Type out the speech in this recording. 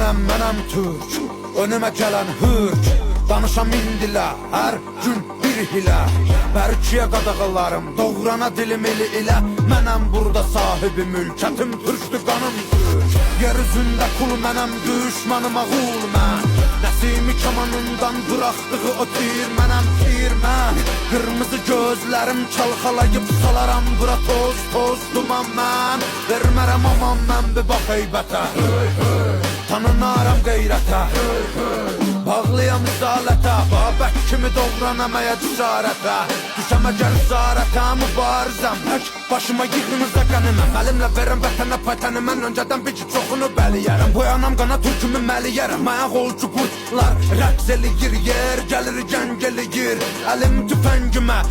Mənəm Türk, önümə gələn hürk. Danışam indilə, hər gün bir hilə. Bərkiyə qadağalarım, doğrana dilim eli ilə. Mənəm burada sahibi mülkətim, türkdür qanım türk. Yer üzündə kul mənəm, düşmanıma qul mən. Nəsimi kamanından bıraxdığı o tir, mənəm tir mən. Qırmızı gözlərim çalxalayıb salaram bura toz toz duman mən. Vermərəm aman mən bir bax heybətə, tanınaram qeyrətə. Bağlıyam izalətə, Babək kimi doğranam əyə cüsarətə. Düşəm əgər zarətə, mübarizəm tək başıma yığınıza qəniməm. Əlimlə verəm vətənə paytəni, mən öncədən bir ki çoxunu bəliyərəm. Boyanam qana türkümü məliyərəm, ayaq olcu qurtlar rəqs eləyir, yer gəlir gəng eləyir. Əlim tüfəngimə,